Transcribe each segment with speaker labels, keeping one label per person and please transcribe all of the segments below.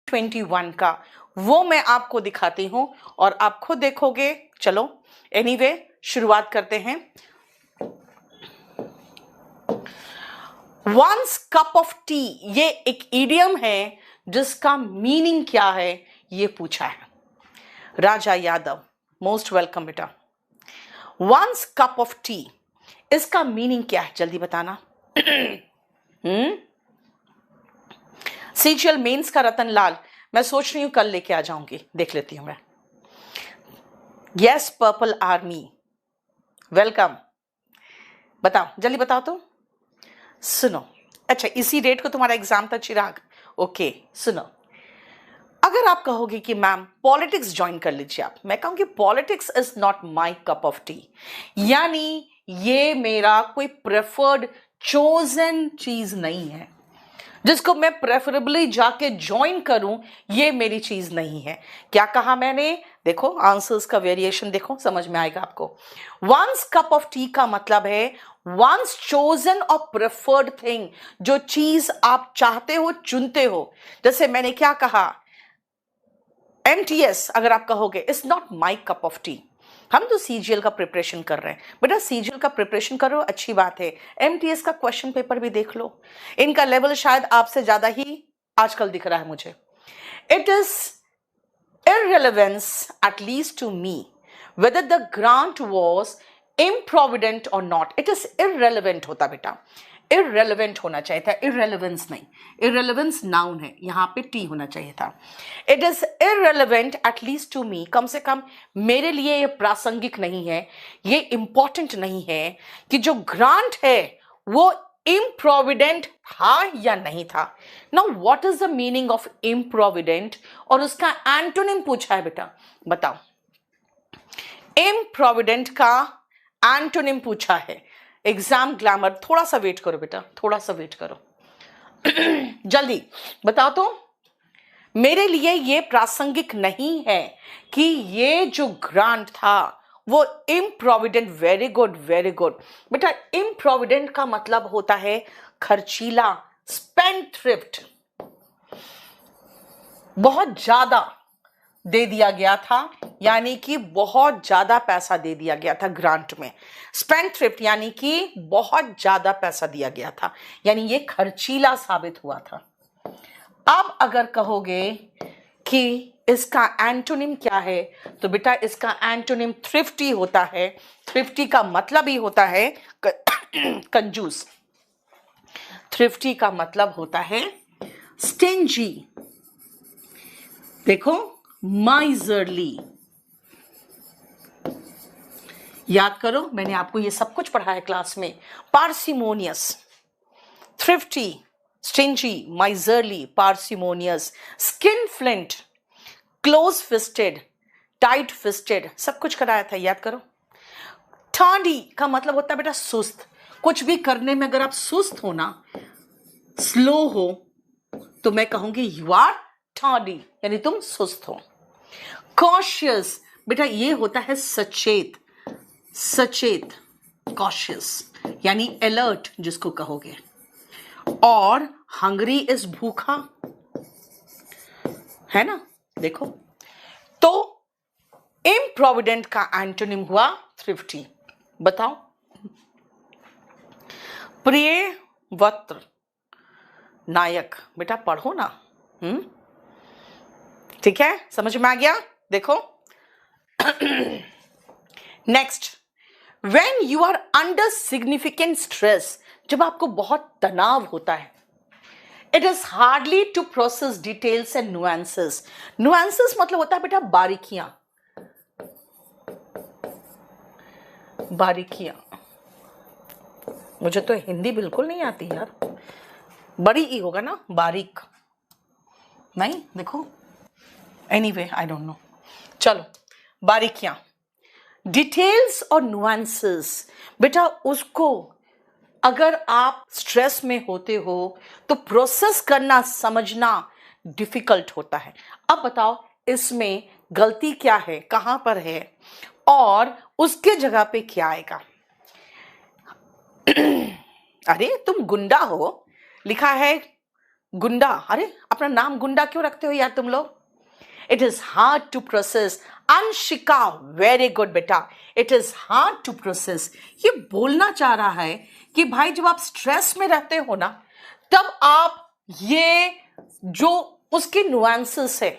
Speaker 1: 2021 का, वो मैं आपको दिखाती हूं और आप खुद देखोगे। चलो एनीवे शुरुआत करते हैं। वंस कप ऑफ टी, ये एक इडियम है जिसका मीनिंग क्या है ये पूछा है। राजा यादव, मोस्ट वेलकम बेटा। वंस कप ऑफ टी, इसका मीनिंग क्या है जल्दी बताना। सीजीएल मेंस का रतन लाल, मैं सोच रही हूं कल लेके आ जाऊंगी, देख लेती हूं मैं। Yes purple army, welcome. बताओ जल्दी बताओ तो। सुनो, अच्छा इसी डेट को तुम्हारा एग्जाम था चिराग? ओके सुनो, अगर आप कहोगे कि मैम पॉलिटिक्स ज्वाइन कर लीजिए आप, मैं कहूंगी politics is not my cup of T, यानी ये मेरा कोई प्रेफर्ड चोजन चीज नहीं है जिसको मैं प्रेफरेबली जाके ज्वाइन करूं, ये मेरी चीज नहीं है। क्या कहा मैंने? देखो आंसर्स का वेरिएशन देखो, समझ में आएगा आपको। वंस कप ऑफ टी का मतलब है वंस चोजन और प्रेफर्ड थिंग, जो चीज आप चाहते हो चुनते हो। जैसे मैंने क्या कहा, एमटीएस अगर आप कहोगे it's not my cup of T. हम तो सीजीएल का प्रिपरेशन कर रहे हैं बेटा, सीजीएल का प्रिपरेशन करो अच्छी बात है, एमटीएस का क्वेश्चन पेपर भी देख लो, इनका लेवल शायद आपसे ज्यादा ही आजकल दिख रहा है मुझे। It is irrelevance at least to me whether the grant was improvident or not. It is irrelevant होता बेटा, irrelevant होना चाहिए था, irrelevance नहीं, irrelevance noun है, यहाँ पे t होना चाहिए था। It is irrelevant at least to me, कम से कम मेरे लिए ये प्रासंगिक नहीं है, ये important नहीं है कि जो grant है वो improvident था या नहीं था। Now what is the meaning of improvident, और उसका एंटोनिम पूछा है बेटा, बताओ। improvident का एंटोनिम पूछा है। एग्जाम ग्लैमर, थोड़ा सा वेट करो बेटा, थोड़ा सा वेट करो जल्दी बताओ तो। मेरे लिए ये प्रासंगिक नहीं है कि ये जो ग्रांट था वो improvident। Very good very good बेटा, improvident का मतलब होता है खर्चीला, spendthrift, बहुत ज्यादा दे दिया गया था, यानी कि बहुत ज्यादा पैसा दे दिया गया था ग्रांट में। स्पेंडथ्रिफ्ट यानी कि बहुत ज्यादा पैसा दिया गया था, यानी ये खर्चीला साबित हुआ था। अब अगर कहोगे कि इसका एंटोनिम क्या है, तो बेटा इसका एंटोनिम थ्रिफ्टी होता है। थ्रिफ्टी का मतलब ही होता है कंजूस, थ्रिफ्टी का मतलब होता है स्टिंजी, देखो माइजरली। याद करो मैंने आपको ये सब कुछ पढ़ा है क्लास में। Parsimonious, thrifty, stingy, miserly, parsimonious, skin flint, close fisted, tight fisted, सब कुछ कराया था, याद करो। टांडी का मतलब होता है बेटा सुस्त, कुछ भी करने में अगर आप सुस्त हो ना, स्लो हो, तो मैं कहूंगी यू आर टांडी, यानी तुम सुस्त हो। कॉशियस बेटा ये होता है सचेत, सचेत, कॉशियस यानी अलर्ट जिसको कहोगे। और हंग्री इज भूखा, है ना, देखो। तो improvident का एंटोनिम हुआ थ्रिफ्टी। बताओ। प्रियव्रत नायक, बेटा पढ़ो ना, ठीक है, समझ में आ गया। देखो next, when you are under significant stress, जब आपको बहुत तनाव होता है, it is hardly to process details and nuances. Nuances मतलब होता है बेटा बारीकियां, बारीकियां। मुझे तो हिंदी बिल्कुल नहीं आती यार, बड़ी ई होगा ना, बारीक नहीं, देखो एनीवे आई डोंट नो, चलो बारीकियां, डिटेल्स और नुएंसेस। बेटा उसको अगर आप स्ट्रेस में होते हो तो प्रोसेस करना, समझना डिफिकल्ट होता है। अब बताओ इसमें गलती क्या है, कहां पर है, और उसके जगह पे क्या आएगा। अरे तुम गुंडा हो लिखा है गुंडा, अरे अपना नाम गुंडा क्यों रखते हो यार तुम लोग? It is hard to process. Anshika, very good बेटा, it is hard to process. ये बोलना चाह रहा है कि भाई जब आप स्ट्रेस में रहते हो ना, तब आप ये जो उसके नुआंसेस है,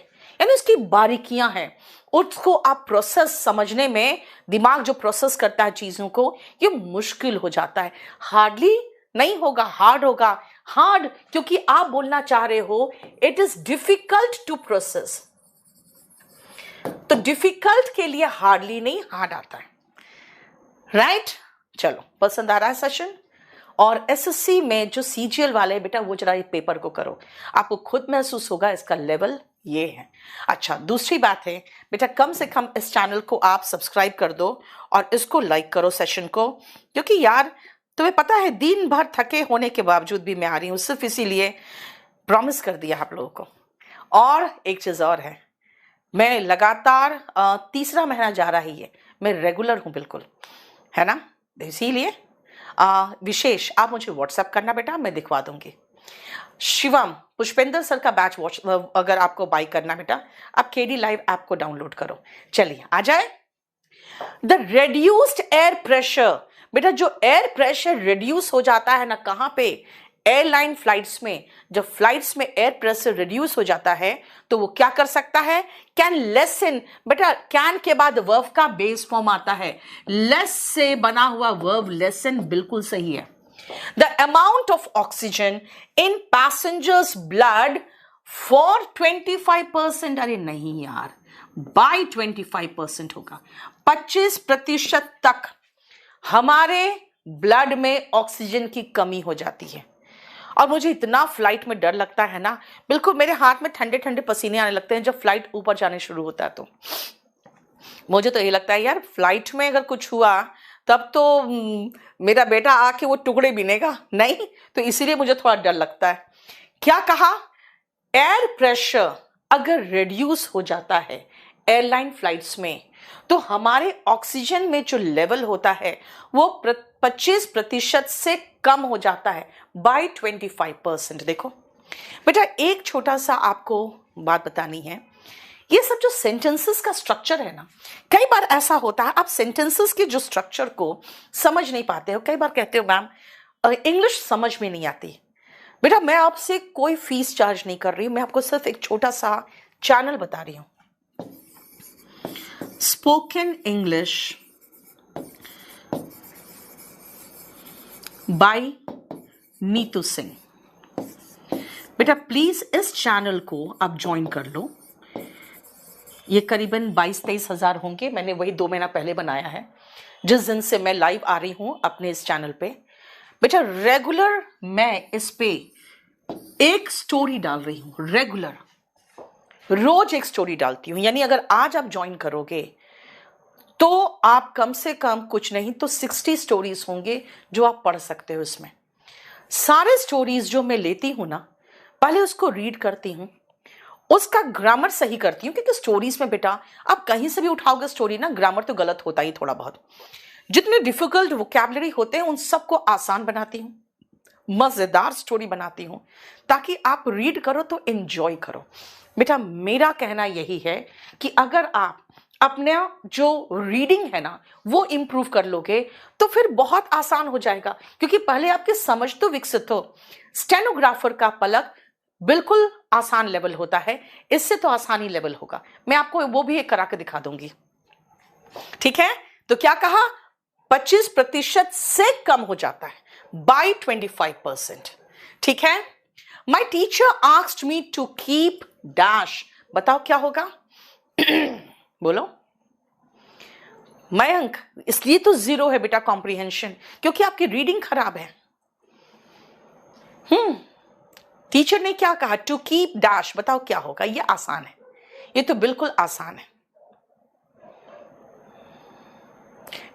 Speaker 1: यानी उसकी बारीकियां हैं, उसको आप प्रोसेस समझने में, दिमाग जो प्रोसेस करता है चीजों को, ये मुश्किल हो जाता है। हार्डली नहीं होगा, हार्ड होगा। हार्ड क्योंकि आप बोलना चाह रहे हो it is difficult to process, तो डिफिकल्ट के लिए हार्डली नहीं, हार्ड आता है। राइट? चलो, पसंद आ रहा है सेशन? और एसएससी में जो सीजीएल वाले हैं बेटा, वो जरा ये पेपर को करो, आपको खुद महसूस होगा इसका लेवल ये है। अच्छा, दूसरी बात है बेटा, कम से कम इस चैनल को आप सब्सक्राइब कर दो और इसको लाइक करो सेशन को, क्योंकि यार तुम्हें पता है दिन भर थके होने के बावजूद भी मैं आ रही हूँ सिर्फ इसीलिए, प्रॉमिस कर दिया आप लोगों को। और एक चीज और है, मैं लगातार तीसरा महीना जा रहा है, मैं रेगुलर हूं बिल्कुल, है ना? इसीलिए विशेष आप मुझे व्हाट्सएप करना बेटा, मैं दिखवा दूंगी। शिवम, पुष्पेंद्र सर का बैच वॉच अगर आपको बाई करना बेटा, आप केडी लाइव ऐप को डाउनलोड करो। चलिए आ जाए। द रेड्यूस्ड एयर प्रेशर, बेटा जो एयर प्रेशर रिड्यूस हो जाता है ना, कहां पे? एयरलाइन फ्लाइट्स में। जब फ्लाइट्स में एयर प्रेशर रिड्यूस हो जाता है तो वो क्या कर सकता है? Can lesson. बेटा कैन के बाद वर्ब का बेस फॉर्म आता है, लेस से बना हुआ वर्ब लेसन, बिल्कुल सही है। The amount of oxygen in passengers blood for 25%, अरे नहीं यार, बाय 25% होगा, 25% तक हमारे ब्लड में ऑक्सीजन की कमी हो जाती है। और मुझे इतना फ्लाइट में डर लगता है ना, बिल्कुल मेरे हाथ में ठंडे ठंडे पसीने आने लगते हैं जब फ्लाइट ऊपर जाने शुरू होता है। तो मुझे तो ये लगता है यार, फ्लाइट में अगर कुछ हुआ तब तो मेरा बेटा आके वो टुकड़े बिनेगा नहीं, तो इसीलिए मुझे थोड़ा डर लगता है। क्या कहा? एयर प्रेशर अगर रिड्यूस हो जाता है एयरलाइन फ्लाइट्स में, तो हमारे ऑक्सीजन में जो लेवल होता है वो 25% से कम हो जाता है, बाय 25%। देखो बेटा, एक छोटा सा आपको बात बतानी है, ये सब जो सेंटेंसेस का स्ट्रक्चर है ना, कई बार ऐसा होता है आप सेंटेंसेस के जो स्ट्रक्चर को समझ नहीं पाते हो। कई बार कहते हो मैम इंग्लिश समझ में नहीं आती। बेटा मैं आपसे कोई फीस चार्ज नहीं कर रही, मैं आपको सिर्फ एक छोटा सा चैनल बता रही हूं, spoken English by Neetu Singh. बेटा प्लीज इस चैनल को आप ज्वाइन कर लो। ये करीबन 22-23 हजार होंगे, मैंने वही 2 महीना पहले बनाया है, जिस दिन से मैं लाइव आ रही हूं अपने इस चैनल पे। बेटा रेगुलर मैं इस पे एक स्टोरी डाल रही हूं, रेगुलर रोज एक स्टोरी डालती हूं। यानी अगर आज आप ज्वाइन करोगे तो आप कम से कम कुछ नहीं तो 60 स्टोरीज होंगे जो आप पढ़ सकते हो। इसमें सारे स्टोरीज जो मैं लेती हूं ना, पहले उसको रीड करती हूं, उसका ग्रामर सही करती हूं, क्योंकि स्टोरीज में बेटा आप कहीं से भी उठाओगे स्टोरी ना, ग्रामर तो गलत होता ही थोड़ा बहुत। जितने डिफिकल्ट वोकैबुलरी होते हैं उन सबको आसान बनाती हूं, मजेदार स्टोरी बनाती हूं, ताकि आप रीड करो तो एंजॉय करो। बेटा मेरा कहना यही है कि अगर आप अपने जो रीडिंग है ना वो इंप्रूव कर लोगे तो फिर बहुत आसान हो जाएगा, क्योंकि पहले आपकी समझ तो विकसित हो। स्टेनोग्राफर का पलक बिल्कुल आसान लेवल होता है, इससे तो आसानी लेवल होगा। मैं आपको वो भी एक करा के दिखा दूंगी, ठीक है? तो क्या कहा? 25% से कम हो जाता है, बाय 25%, ठीक है? My teacher asked me to keep dash, बताओ क्या होगा? बोलो। मयंक, इसलिए तो 0 है बेटा कॉम्प्रिहेंशन, क्योंकि आपकी रीडिंग खराब है। टीचर ने क्या कहा? टू कीप डैश, बताओ क्या होगा? ये आसान है, ये तो बिल्कुल आसान है।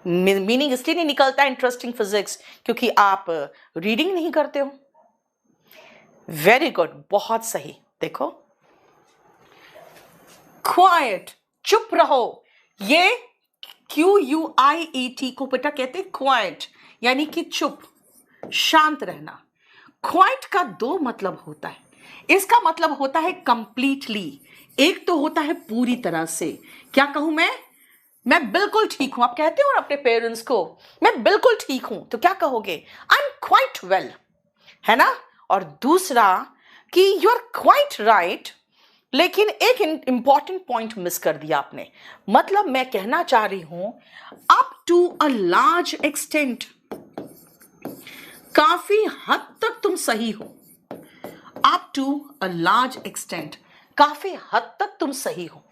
Speaker 1: मीनिंग इसलिए नहीं निकलता इंटरेस्टिंग फिजिक्स क्योंकि आप रीडिंग नहीं करते हो। वेरी गुड, बहुत सही। देखो क्वाइट, चुप रहो, ये QUIET को बेटा कहते हैं क्वाइट, यानी कि चुप, शांत रहना। क्वाइट का 2 मतलब होता है, इसका मतलब होता है कंप्लीटली, एक तो होता है पूरी तरह से। क्या कहूं मैं बिल्कुल ठीक हूं। आप कहते हो ना अपने पेरेंट्स को मैं बिल्कुल ठीक हूं, तो क्या कहोगे? आई एम क्वाइट वेल, है ना। और दूसरा कि यू आर क्वाइट राइट, लेकिन एक इंपॉर्टेंट पॉइंट मिस कर दिया आपने। मतलब मैं कहना चाह रही हूं up to a large extent, काफी हद तक तुम सही हो। Up to a large extent, काफी हद तक तुम सही हो।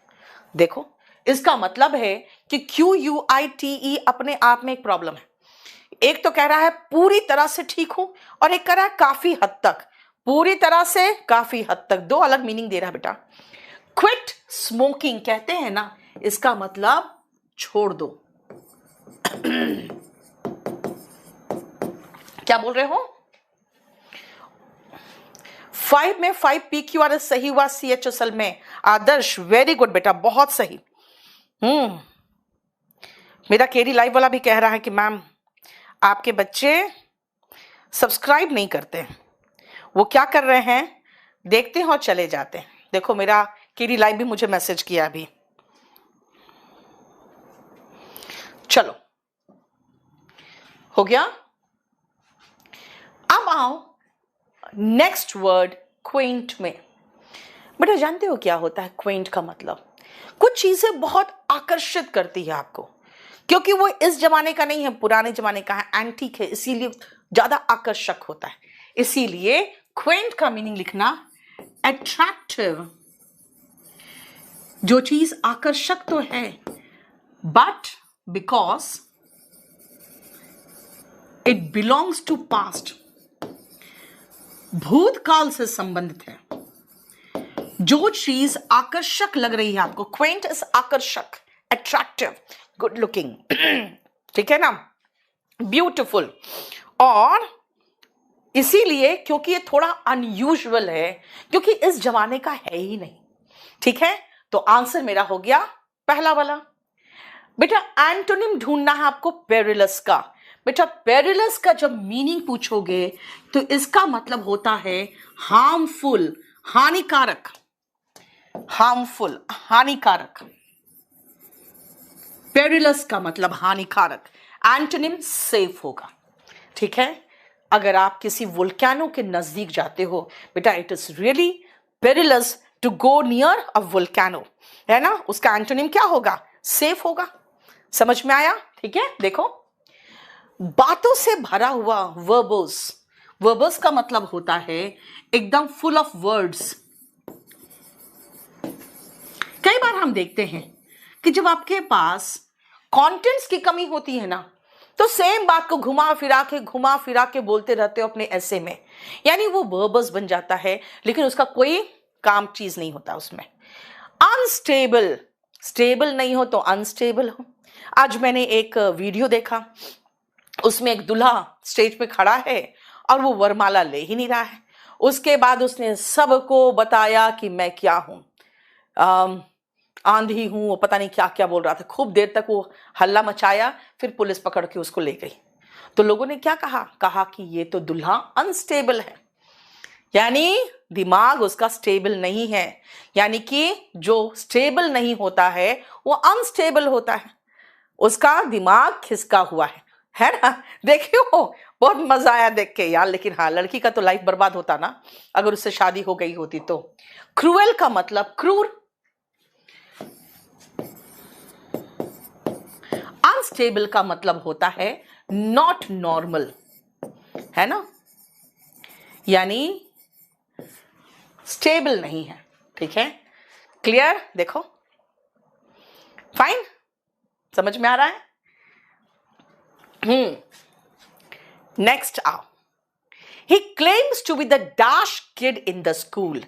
Speaker 1: देखो इसका मतलब है कि QUITE अपने आप में एक प्रॉब्लम है। एक तो कह रहा है पूरी तरह से ठीक हूं, और एक कह रहा है काफी हद तक। पूरी तरह से, काफी हद तक, दो अलग मीनिंग दे रहा है बेटा। क्विट स्मोकिंग कहते हैं ना, इसका मतलब छोड़ दो। क्या बोल रहे हो? 5 में 5 PQRS सही हुआ, CHSL में आदर्श वेरी गुड बेटा, बहुत सही। मेरा केरी लाइव वाला भी कह रहा है कि मैम आपके बच्चे सब्सक्राइब नहीं करते, वो क्या कर रहे हैं, देखते हैं और चले जाते हैं। देखो मेरा केरी लाइव भी मुझे मैसेज किया अभी। चलो हो गया। अब आओ नेक्स्ट वर्ड क्वेंट में। बेटा जानते हो क्या होता है क्वेंट का मतलब? कुछ चीजें बहुत आकर्षित करती है आपको, क्योंकि वो इस जमाने का नहीं है, पुराने जमाने का है, एंटीक है, इसीलिए ज्यादा आकर्षक होता है। इसीलिए क्वेंट का मीनिंग लिखना अट्रैक्टिव। जो चीज आकर्षक तो है, but because it belongs to past, भूतकाल से संबंधित है। जो चीज आकर्षक लग रही है आपको, क्वेंट इज आकर्षक, अट्रैक्टिव, गुड लुकिंग, ठीक है ना, ब्यूटिफुल। और इसीलिए क्योंकि ये थोड़ा अनयूजुअल है, क्योंकि इस जमाने का है ही नहीं, ठीक है। तो आंसर मेरा हो गया पहला वाला। बेटा एंटोनिम ढूंढना है आपको पेरिलस का। बेटा पेरिलस का जब मीनिंग पूछोगे तो इसका मतलब होता है हार्मफुल, हानिकारक, हार्मफुल, हानिकारक। पेरिलस का मतलब हानिकारक, एंटोनिम सेफ होगा, ठीक है। अगर आप किसी वोल्केनो के नजदीक जाते हो बेटा, it is really perilous to go near a volcano, है ना। उसका एंटोनिम क्या होगा? सेफ होगा। समझ में आया? ठीक है। देखो बातों से भरा हुआ, वर्बोस, वर्बोस का मतलब होता है एकदम फुल ऑफ वर्ड्स। कई बार हम देखते हैं कि जब आपके पास कंटेंट्स की कमी होती है ना, तो सेम बात को घुमा फिरा के बोलते रहते हो अपने ऐसे में, यानी वो वर्बस बन जाता है, लेकिन उसका कोई काम चीज नहीं होता उसमें। अनस्टेबल, स्टेबल नहीं हो तो अनस्टेबल हो। आज मैंने एक वीडियो देखा, उसमें एक दूल्हा स्टेज पे खड़ा है और वो वरमाला ले ही नहीं रहा है। उसके बाद उसने सबको बताया कि मैं क्या हूं, आंधी हूं, वो पता नहीं क्या क्या बोल रहा था। खूब देर तक वो हल्ला मचाया, फिर पुलिस पकड़ के उसको ले गई। तो लोगों ने क्या कहा कि ये तो दूल्हा अनस्टेबल है, यानी दिमाग उसका स्टेबल नहीं है। यानी कि जो स्टेबल नहीं होता है वो अनस्टेबल होता है, उसका दिमाग खिसका हुआ है ना। देखियो बहुत मजा आया देख के यार। लेकिन हाँ, लड़की का तो लाइफ बर्बाद होता ना अगर उससे शादी हो गई होती तो। क्रूएल का मतलब क्रूर। अनस्टेबल का मतलब होता है नॉट नॉर्मल, है ना, यानी स्टेबल नहीं है, ठीक है। क्लियर? देखो फाइन, समझ में आ रहा है? नेक्स्ट आओ। He claims to be the dash kid in the school.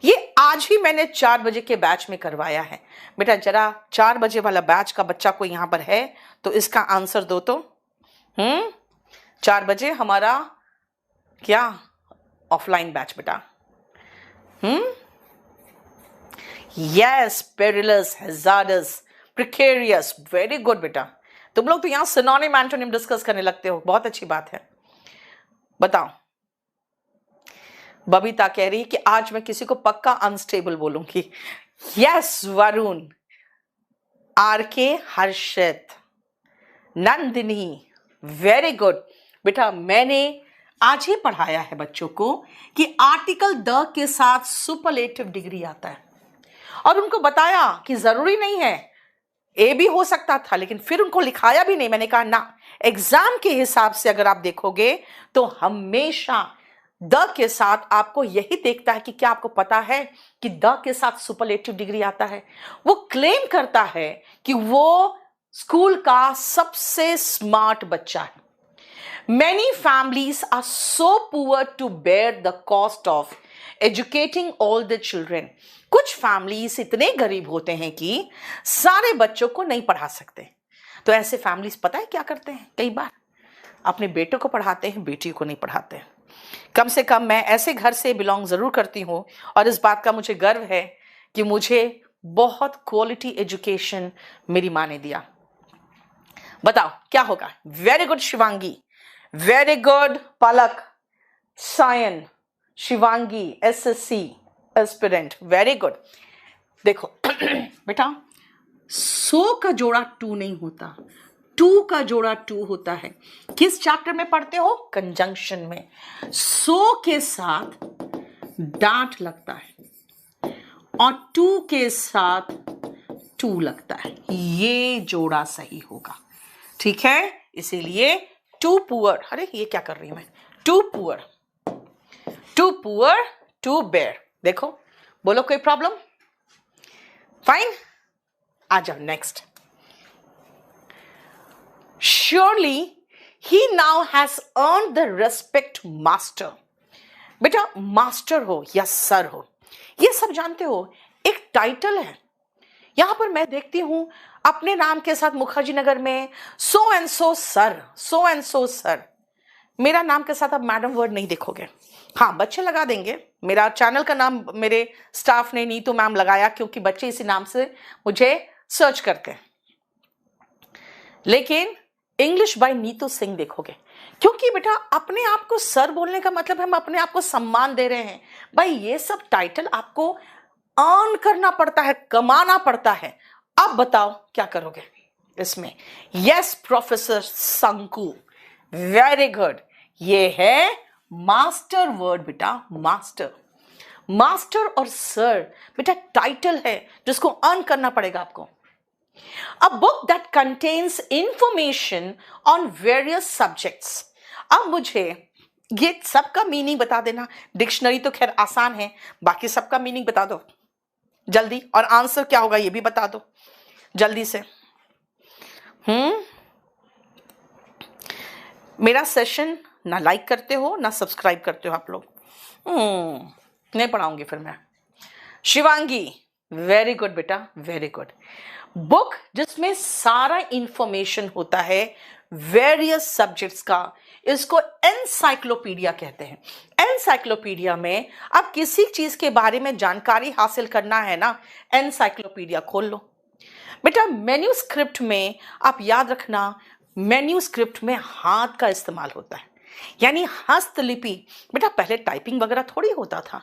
Speaker 1: ये आज ही मैंने 4 बजे के बैच में करवाया है। बेटा जरा 4 बजे वाला बैच का बच्चा कोई यहां पर है तो इसका आंसर दो तो। 4 बजे हमारा क्या ऑफलाइन बैच बेटा। Yes, perilous, hazards, precarious, very good बेटा। तुम लोग तो यहां सिनोनिम एंटोनिम डिस्कस करने लगते हो, बहुत अच्छी बात है। बताओ बबीता कह रही है कि आज मैं किसी को पक्का अनस्टेबल बोलूंगी। यस वरुण, आर के, हर्षित, नंदिनी, वेरी गुड। बेटा मैंने आज ही पढ़ाया है बच्चों को कि आर्टिकल द के साथ सुपरलेटिव डिग्री आता है, और उनको बताया कि जरूरी नहीं है, ए भी हो सकता था, लेकिन फिर उनको लिखाया भी नहीं। मैंने कहा ना, एग्जाम के हिसाब से अगर आप देखोगे तो हमेशा द के साथ आपको यही देखता है कि क्या आपको पता है कि द के साथ सुपरलेटिव डिग्री आता है। वो क्लेम करता है कि वो स्कूल का सबसे स्मार्ट बच्चा है। Many families are so poor to bear the cost of educating all the children. कुछ फैमिलीज इतने गरीब होते हैं कि सारे बच्चों को नहीं पढ़ा सकते। तो ऐसे फैमिलीज पता है क्या करते हैं, कई बार अपने बेटों को पढ़ाते हैं, बेटियों को नहीं पढ़ाते हैं। कम से कम मैं ऐसे घर से बिलोंग जरूर करती हूँ, और इस बात का मुझे गर्व है कि मुझे बहुत क्वालिटी एजुकेशन मेरी माँ ने दिया। बताओ क्या होगा? Very good Shivangi, very good Palak, Sayan, Shivangi SSC aspirant, very good. देखो बेटा, 100 का जोड़ा 2 नहीं होता, 2 का जोड़ा 2 होता है। किस चैप्टर में पढ़ते हो? कंजंक्शन में। 100 के साथ डांट लगता है और 2 के साथ 2 लगता है, ये जोड़ा सही होगा। ठीक है, इसीलिए 2 पुअर, अरे ये क्या कर रही हूं मैं, 2 पुअर, 2 पुअर 2 बेयर। देखो, बोलो कोई प्रॉब्लम? फाइन, आ जाओ next. Surely he now has earned the respect master. बेटा मास्टर हो या सर हो, ये सब जानते हो, एक टाइटल है। यहां पर मैं देखती हूं अपने नाम के साथ मुखर्जी नगर में so and so sir, so and so sir. मेरा नाम के साथ आप मैडम वर्ड नहीं देखोगे। हाँ, बच्चे लगा देंगे। मेरा चैनल का नाम मेरे स्टाफ ने नीतू मैम लगाया क्योंकि बच्चे इसी नाम से मुझे सर्च करते हैं, लेकिन इंग्लिश बाय नीतू सिंह देखोगे, क्योंकि बेटा अपने आप को सर बोलने का मतलब हम अपने आप को सम्मान दे रहे हैं। भाई ये सब टाइटल आपको अर्न करना पड़ता है, कमाना पड़ता है। अब बताओ क्या करोगे इसमें? Yes professor Sanku, very good. ये है मास्टर वर्ड बेटा, मास्टर। मास्टर और सर बेटा टाइटल है जिसको अर्न करना पड़ेगा आपको। A book that contains information on various subjects. अब मुझे ये सबका मीनिंग बता देना। डिक्शनरी तो खैर आसान है, बाकी सबका मीनिंग बता दो जल्दी, और आंसर क्या होगा ये भी बता दो जल्दी से। मेरा सेशन ना लाइक करते हो ना सब्सक्राइब करते हो आप लोग। नहीं पढ़ाऊंगी फिर मैं। शिवांगी, वेरी गुड बेटा, वेरी गुड। बुक जिसमें सारा इंफॉर्मेशन होता है वेरियस सब्जेक्ट्स का, इसको एनसाइक्लोपीडिया कहते हैं। एनसाइक्लोपीडिया में अब किसी चीज के बारे में जानकारी हासिल करना है ना, एनसाइक्लोपीडिया खोल लो बेटा। मेन्यूस्क्रिप्ट में आप याद रखना, मेन्यूस्क्रिप्ट में हाथ का इस्तेमाल होता है, यानी हस्तलिपि। बेटा पहले टाइपिंग वगैरह थोड़ी होता था,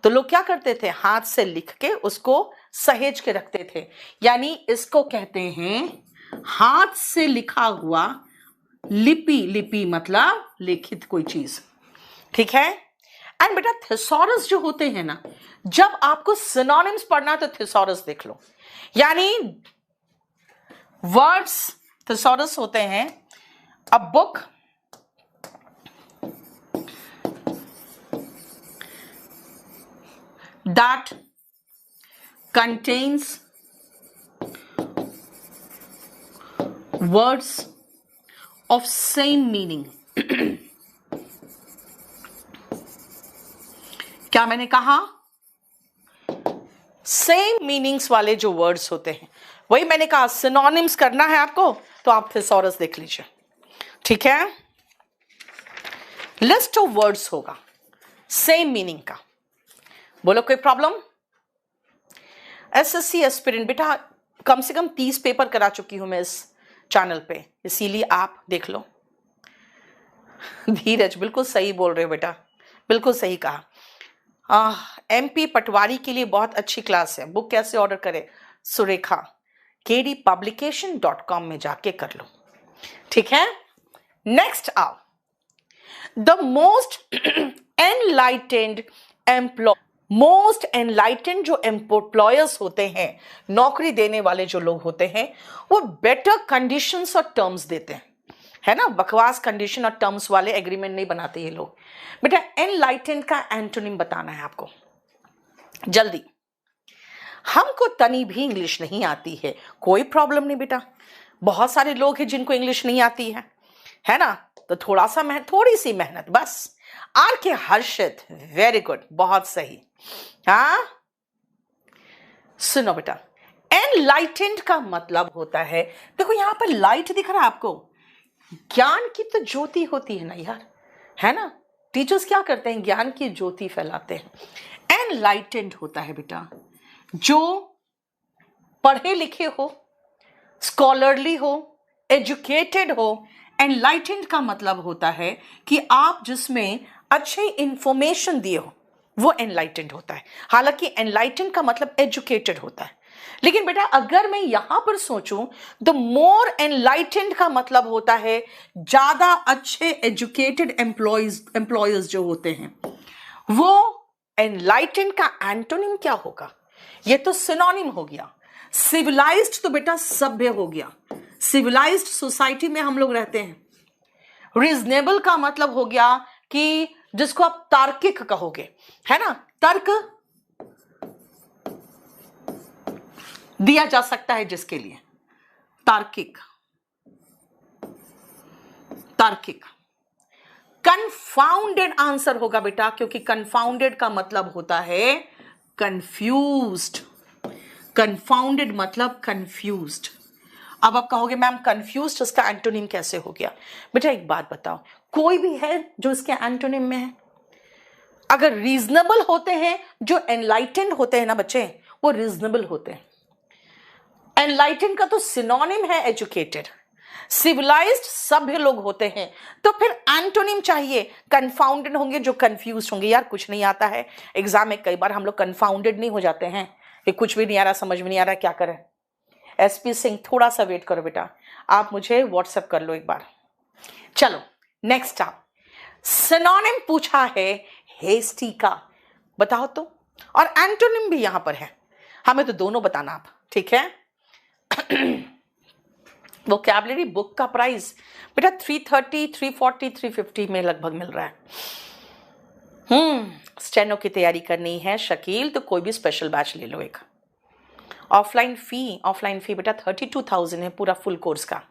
Speaker 1: तो लोग क्या करते थे, हाथ से लिख के उसको सहेज के रखते थे, यानी इसको कहते हैं हाथ से लिखा हुआ लिपि। लिपि मतलब लिखित कोई चीज, ठीक है। एंड बेटा थिसॉरस जो होते हैं ना, जब आपको सिनोनिम्स पढ़ना है तो थिसॉरस देख लो, यानी वर्ड्स थिसॉरस होते हैं। A book that contains words of same meaning. क्या मैंने कहा? सेम मीनिंग्स वाले जो वर्ड्स होते हैं, वही मैंने कहा। सिनोनिम्स करना है आपको तो आप थिसॉरस देख लीजिए, ठीक है। लिस्ट ऑफ वर्ड्स होगा सेम मीनिंग का। बोलो कोई प्रॉब्लम? एसएससी एस्पिरेंट बेटा कम से कम 30 पेपर करा चुकी हूं मैं इस चैनल पे, इसीलिए आप देख लो। धीरज बिल्कुल सही बोल रहे हो बेटा, बिल्कुल सही कहा। MP पटवारी के लिए बहुत अच्छी क्लास है। बुक कैसे ऑर्डर करें? सुरेखा kdpublication.com में जाके कर लो, ठीक है। नेक्स्ट आओ, द मोस्ट एनलाइटेंड जो एम्प्लॉयर्स होते हैं, नौकरी देने वाले जो लोग होते हैं, वो बेटर कंडीशंस और टर्म्स देते हैं, है ना। बकवास कंडीशन और टर्म्स वाले एग्रीमेंट नहीं बनाते ये लोग। बेटा एनलाइटेंड का एंटोनिम बताना है आपको जल्दी। हमको तनी भी इंग्लिश नहीं आती है, कोई प्रॉब्लम नहीं बेटा, बहुत सारे लोग हैं जिनको इंग्लिश नहीं आती है ना। तो थोड़ी सी मेहनत बस। आर के हर्षित, वेरी गुड, बहुत सही। हाँ सुनो बेटा, एनलाइटेंड का मतलब होता है, देखो यहां पर लाइट दिख रहा है आपको, ज्ञान की तो ज्योति होती है ना यार, है ना। टीचर्स क्या करते हैं? ज्ञान की ज्योति फैलाते हैं। एनलाइटेंड होता है बेटा जो पढ़े लिखे हो, स्कॉलरली हो, एजुकेटेड हो। एनलाइटेंड का मतलब होता है कि आप जिसमें अच्छे इंफॉर्मेशन दिए हो, वो एनलाइटेंड होता है। हालांकि एनलाइटेंड का मतलब एजुकेटेड होता है, लेकिन बेटा अगर मैं यहां पर सोचूं, द मोर एनलाइटेंड का मतलब होता है ज्यादा अच्छे एजुकेटेड एम्प्लॉयर्स जो होते हैं, वो एनलाइटेंड का एंटोनिम क्या होगा? ये तो सिनोनिम हो गया। सिविलाइज्ड तो बेटा सभ्य हो गया, सिविलाइज्ड सोसाइटी में हम लोग रहते हैं। रीजनेबल का मतलब हो गया कि जिसको आप तार्किक कहोगे, है ना, तर्क दिया जा सकता है जिसके लिए, तार्किक। कंफाउंडेड आंसर होगा बेटा, क्योंकि कंफाउंडेड का मतलब होता है कंफ्यूज्ड। कंफाउंडेड मतलब कंफ्यूज्ड। अब आप कहोगे मैम कंफ्यूज्ड इसका एंटोनिम कैसे हो गया? बेटा एक बात बताओ, कोई भी है जो इसके एंटोनिम में है? अगर रीजनेबल होते हैं, जो एनलाइटेंड होते हैं ना बच्चे, वो रीजनेबल होते हैं। एनलाइटेंड का तो सिनोनिम है एजुकेटेड। सिविलाइज्ड सभ्य लोग होते हैं, तो फिर एंटोनिम चाहिए। कंफाउंडेड होंगे जो कंफ्यूज होंगे। यार कुछ नहीं आता है, एग्जाम में कई बार हम लोग कंफाउंडेड नहीं हो जाते हैं कि कुछ भी नहीं आ रहा, समझ में नहीं आ रहा, क्या करें। SP सिंह थोड़ा सा वेट करो बेटा, आप मुझे व्हाट्सएप कर लो एक बार। चलो नेक्स्ट आप, सिनोनिम पूछा है हेस्टी का, बताओ तो, और एंटोनिम भी यहां पर है, हमें तो दोनों बताना आप, ठीक है। वोकैबुलरी बुक का प्राइस बेटा 330, 340, 350 में लगभग मिल रहा है। स्टेनो की तैयारी करनी है शकील, तो कोई भी स्पेशल बैच ले लो एक। ऑफलाइन फी बेटा 32,000 है पूरा फुल कोर्स का।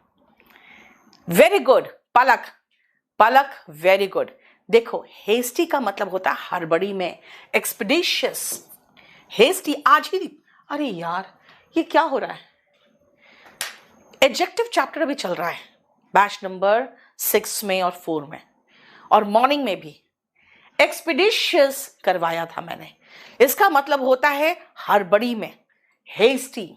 Speaker 1: वेरी गुड पलक वेरी गुड। देखो हेस्टी का मतलब होता है हड़बड़ी में, एक्सपीडिशियस। हेस्टी आज ही, अरे यार ये क्या हो रहा है? एडजेक्टिव चैप्टर अभी चल रहा है बैच नंबर 6 में और 4 में, और मॉर्निंग में भी एक्सपीडिशियस करवाया था मैंने। इसका मतलब होता है हड़बड़ी में, हेस्टी।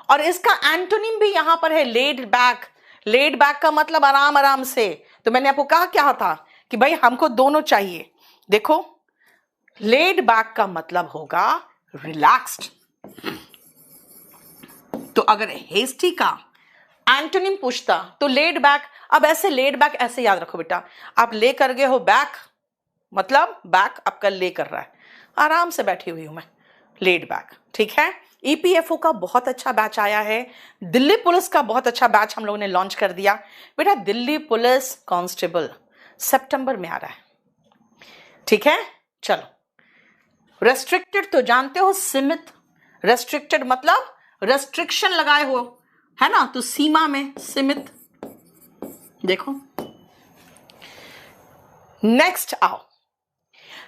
Speaker 1: और इसका एंटोनिम भी यहां पर है लेड बैक। लेड बैक का मतलब आराम आराम से। तो मैंने आपको कहा क्या था कि भाई हमको दोनों चाहिए। देखो लेड बैक का मतलब होगा रिलैक्स्ड। तो अगर हेस्टी का एंटोनिम पूछता तो लेड बैक। अब ऐसे लेड बैक ऐसे याद रखो बेटा, आप ले कर गए हो बैक, मतलब बैक आपका ले कर रहा है, आराम से बैठी हुई हूं मैं, लेड बैक, ठीक है। EPFO का बहुत अच्छा बैच आया है, दिल्ली पुलिस का बहुत अच्छा बैच हम लोगों ने लॉन्च कर दिया बेटा। दिल्ली पुलिस कांस्टेबल सितंबर में आ रहा है, ठीक है। चलो रेस्ट्रिक्टेड तो जानते हो, सीमित। रेस्ट्रिक्टेड मतलब रेस्ट्रिक्शन लगाए हो, है ना, तो सीमा में, सीमित। देखो नेक्स्ट आओ,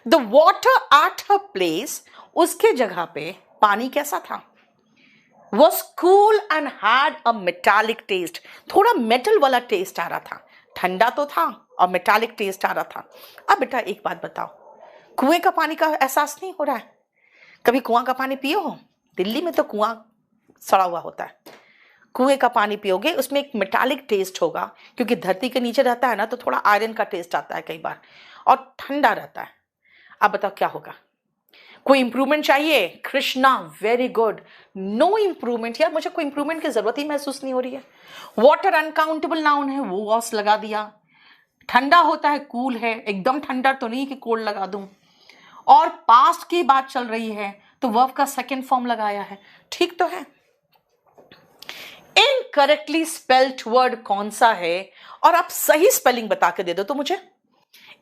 Speaker 1: the water at her place, उसके जगह पे पानी कैसा था? Was cool and had a metallic taste. थोड़ा मेटल वाला टेस्ट आ रहा था, ठंडा तो था और मेटालिक टेस्ट आ रहा था। अब बेटा एक बात बताओ, कुएं का पानी का एहसास नहीं हो रहा है? कभी कुआं का पानी पियो हो? दिल्ली में तो कुआं सड़ा हुआ होता है, कुएं का पानी पियोगे उसमें एक मेटालिक टेस्ट होगा, क्योंकि धरती के नीचे रहता है ना, तो थोड़ा आयरन का टेस्ट आता है कई बार, और ठंडा रहता है। अब बताओ क्या होगा? कोई इंप्रूवमेंट चाहिए? Krishna, very good. No improvement, यार मुझे कोई इंप्रूवमेंट की जरूरत ही महसूस नहीं हो रही है। वाटर अनकाउंटेबल नाउन है, वो वॉस लगा दिया। ठंडा होता है, कूल है, एकदम ठंडा तो नहीं कि कोल्ड लगा दूं। और पास्ट की बात चल रही है तो वर्ब का सेकेंड फॉर्म लगाया है, ठीक तो है। इनकरेक्टली स्पेल्ड वर्ड कौन सा है? और आप सही स्पेलिंग बता के दे दो तो मुझे।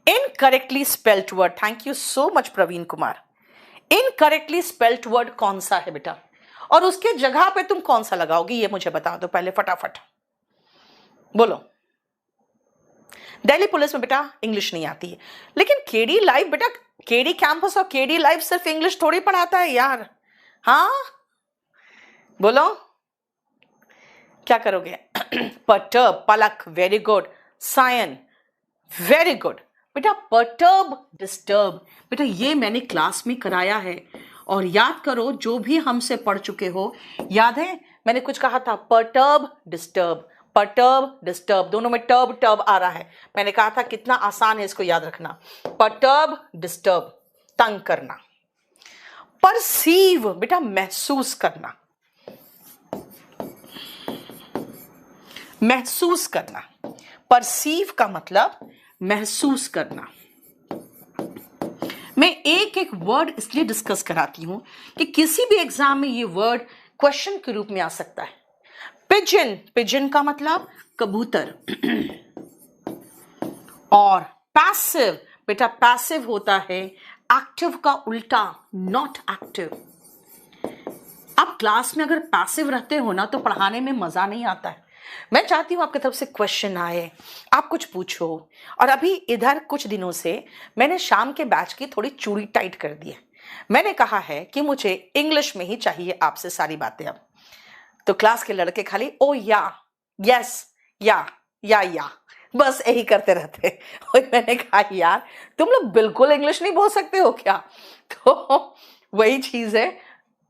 Speaker 1: Incorrectly spelled word, thank you so much Praveen Kumar. Incorrectly spelled word कौन सा है बेटा, और उसके जगह पे तुम कौन सा लगाओगी ये मुझे बता दो पहले फटाफट, बोलो। दिल्ली पुलिस में बेटा इंग्लिश नहीं आती है, लेकिन केडी लाइव बेटा, केडी कैंपस और केडी लाइव सिर्फ इंग्लिश थोड़ी पढ़ाता है यार। हाँ बोलो क्या करोगे? Perturb, Palak, very good. Sayan, very good बेटा। परटर्ब, डिस्टर्ब बेटा ये मैंने क्लास में कराया है, और याद करो जो भी हमसे पढ़ चुके हो, याद है मैंने कुछ कहा था, परटर्ब डिस्टर्ब, परटर्ब डिस्टर्ब, दोनों में टर्ब टर्ब आ रहा है। मैंने कहा था कितना आसान है इसको याद रखना। परटर्ब डिस्टर्ब, तंग करना। परसीव बेटा महसूस करना, महसूस करना। परसीव का मतलब महसूस करना। मैं एक एक वर्ड इसलिए डिस्कस कराती हूं कि किसी भी एग्जाम में ये वर्ड क्वेश्चन के रूप में आ सकता है। पिजन, पिजन का मतलब कबूतर। और पैसिव बेटा, पैसिव होता है एक्टिव का उल्टा, नॉट एक्टिव। आप क्लास में अगर पैसिव रहते हो ना तो पढ़ाने में मजा नहीं आता है। मैं चाहती हूं आपकी तरफ से क्वेश्चन आए, आप कुछ पूछो। और अभी इधर कुछ दिनों से मैंने शाम के बैच की थोड़ी चूड़ी टाइट कर दी है। मैंने कहा है कि मुझे इंग्लिश में ही चाहिए आपसे सारी बातें अब। तो क्लास के लड़के खाली ओ या, यस, या बस यही करते रहते। और मैंने कहा यार तुम लोग बिल्कुल इंग्लिश नहीं बोल सकते हो क्या? तो वही चीज है,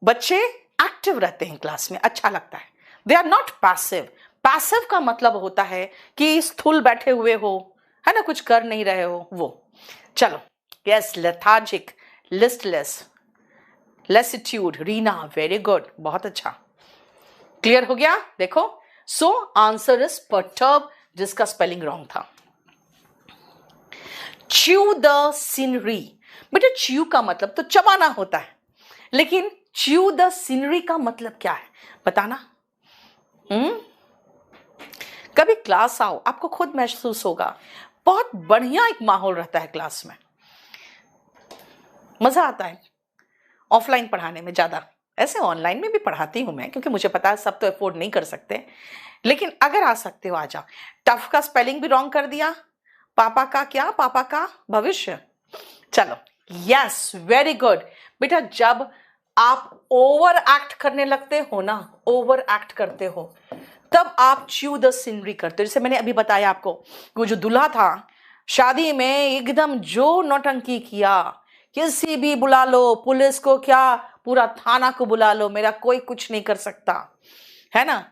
Speaker 1: बच्चे एक्टिव रहते हैं क्लास में, अच्छा लगता है। They are not passive. Passive का मतलब होता है कि स्थूल बैठे हुए हो, है ना, कुछ कर नहीं रहे हो वो। चलो, yes, lethargic, listless, lassitude. Reena, very good, बहुत अच्छा, क्लियर हो गया। देखो, सो आंसर इज परटर्ब, जिसका स्पेलिंग रॉन्ग था। च्यू द सीनरी बेटा, च्यू का मतलब तो चबाना होता है, लेकिन च्यू द सीनरी का मतलब क्या है बताना। कभी क्लास आओ, आपको खुद महसूस होगा, बहुत बढ़िया एक माहौल रहता है क्लास में, मजा आता है ऑफलाइन पढ़ाने में ज्यादा। ऐसे ऑनलाइन में भी पढ़ाती हूं मैं, क्योंकि मुझे पता है सब तो अफोर्ड नहीं कर सकते, लेकिन अगर आ सकते हो आ जाओ। टफ का स्पेलिंग भी रॉन्ग कर दिया, पापा का क्या, पापा का भविष्य। चलो, यस, वेरी गुड बेटा। जब आप ओवर एक्ट करने लगते हो ना, ओवर एक्ट करते हो, तब आप च्यू द सीनरी करते हो। जैसे मैंने अभी बताया आपको, वो जो दूल्हा था शादी में एकदम जो नौटंकी किया, किसी भी बुला लो, पुलिस को क्या, पूरा थाना को बुला लो, मेरा कोई कुछ नहीं कर सकता, है ना।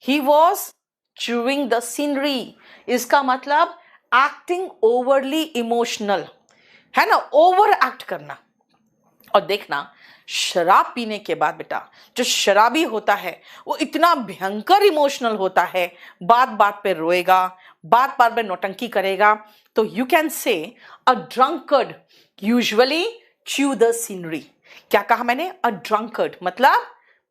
Speaker 1: He was chewing the scenery, इसका मतलब एक्टिंग ओवरली इमोशनल, है ना, ओवर एक्ट करना। और देखना, शराब पीने के बाद बेटा जो शराबी होता है वो इतना भयंकर इमोशनल होता है, बात बात पे रोएगा, बात बात पे नौटंकी करेगा। तो you can say a drunkard usually chew the scenery. क्या कहा मैंने? अ ड्रंकर्ड मतलब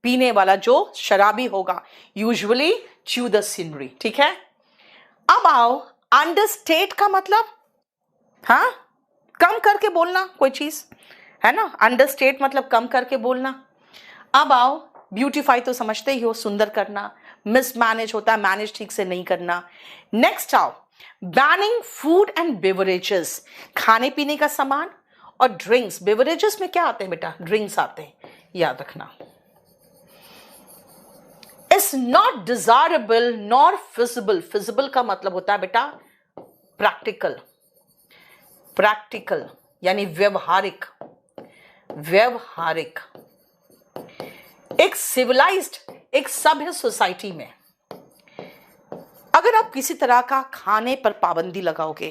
Speaker 1: पीने वाला जो शराबी होगा, यूजुअली च्यू द सीनरी, ठीक है। अब आओ, अंडरस्टेट का मतलब, हाँ, कम करके बोलना कोई चीज, है ना। अंडरस्टेट मतलब कम करके बोलना। अब आओ, ब्यूटीफाई तो समझते ही हो, सुंदर करना। मिसमैनेज होता है मैनेज ठीक से नहीं करना। नेक्स्ट आओ, बैनिंग फूड एंड बेवरेजेस, खाने पीने का सामान, और ड्रिंक्स। बेवरेजेस में क्या आते हैं बेटा? ड्रिंक्स आते हैं, याद रखना। It's not desirable nor feasible, feasible का मतलब होता है बेटा प्रैक्टिकल, प्रैक्टिकल यानी व्यवहारिक, व्यवहारिक। एक सिविलाइज्ड, एक सभ्य सोसाइटी में अगर आप किसी तरह का खाने पर पाबंदी लगाओगे,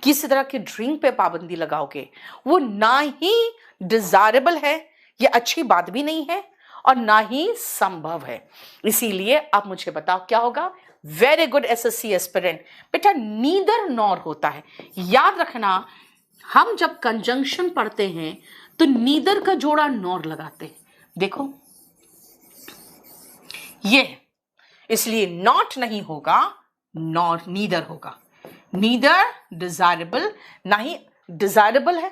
Speaker 1: किसी तरह की ड्रिंक पे पाबंदी लगाओगे, वो ना ही डिजायरेबल है, ये अच्छी बात भी नहीं है, और ना ही संभव है। इसीलिए आप मुझे बताओ क्या होगा? Very good SSC aspirant. बेटा नीदर नॉर होता है, याद रखना। हम जब कंजंक्शन पढ़ते हैं तो नीदर का जोड़ा नॉर लगाते हैं। देखो ये, इसलिए नॉट नहीं होगा, नॉर नीदर होगा। नीदर डिजायरेबल, ना ही डिजायरेबल है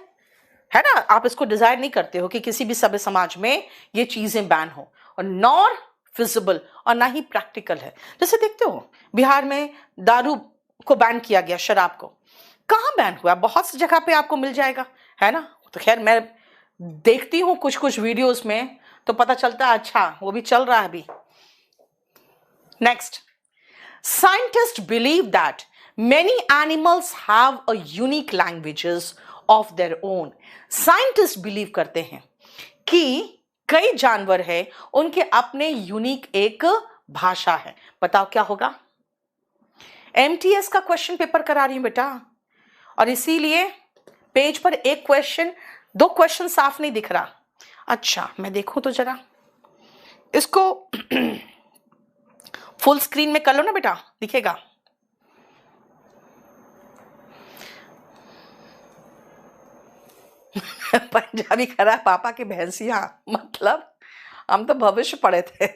Speaker 1: ना। आप इसको डिजायर नहीं करते हो कि किसी भी सभ्य समाज में ये चीजें बैन हो, और नॉर फिजिबल, और ना ही प्रैक्टिकल है। जैसे देखते हो बिहार में दारू को बैन किया गया, शराब को। कहाँ बैन हुआ? बहुत सी जगह पे आपको मिल जाएगा, है ना। तो खैर मैं देखती हूँ कुछ कुछ वीडियोस में, तो पता चलता है अच्छा वो भी चल रहा है अभी। Next, scientists believe that many animals have a unique languages of their own. Scientists believe करते हैं कि कई जानवर हैं, उनके अपने यूनिक एक भाषा है। बताओ क्या होगा? एमटीएस का क्वेश्चन पेपर करा रही हूं बेटा, और इसीलिए पेज पर एक क्वेश्चन, दो क्वेश्चन साफ नहीं दिख रहा। अच्छा मैं देखूं तो जरा इसको फुल स्क्रीन में कर लो ना बेटा, दिखेगा। पंजाबी करा पापा की भैंसिया, मतलब हम तो भविष्य पढ़े थे।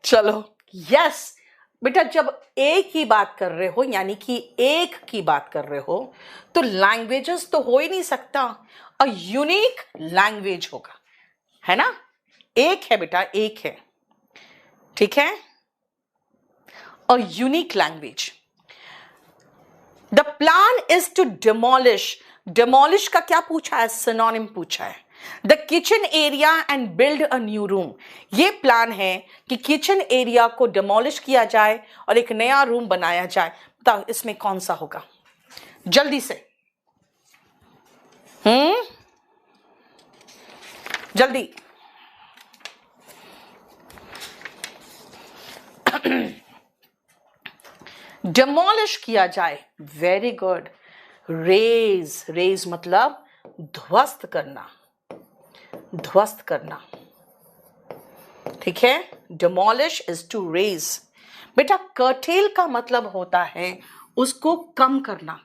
Speaker 1: चलो यस बेटा, जब एक ही बात कर रहे हो, यानी कि एक की बात कर रहे हो, तो लैंग्वेजेस तो हो ही नहीं सकता, अ यूनिक लैंग्वेज होगा, है ना। एक है बेटा, एक है, ठीक है, a unique language. The plan is to demolish, demolish का क्या पूछा है? सिनोनिम पूछा है। The kitchen area and build a new room, ये प्लान है कि किचन एरिया को डिमोलिश किया जाए और एक नया रूम बनाया जाए। बताओ इसमें कौन सा होगा? जल्दी से, जल्दी। डिमोलिश किया जाए, वेरी गुड। रेज, रेज मतलब ध्वस्त करना, ध्वस्त करना, ठीक है। Demolish is to raze. बेटा कर्टेल का मतलब होता है उसको कम करना।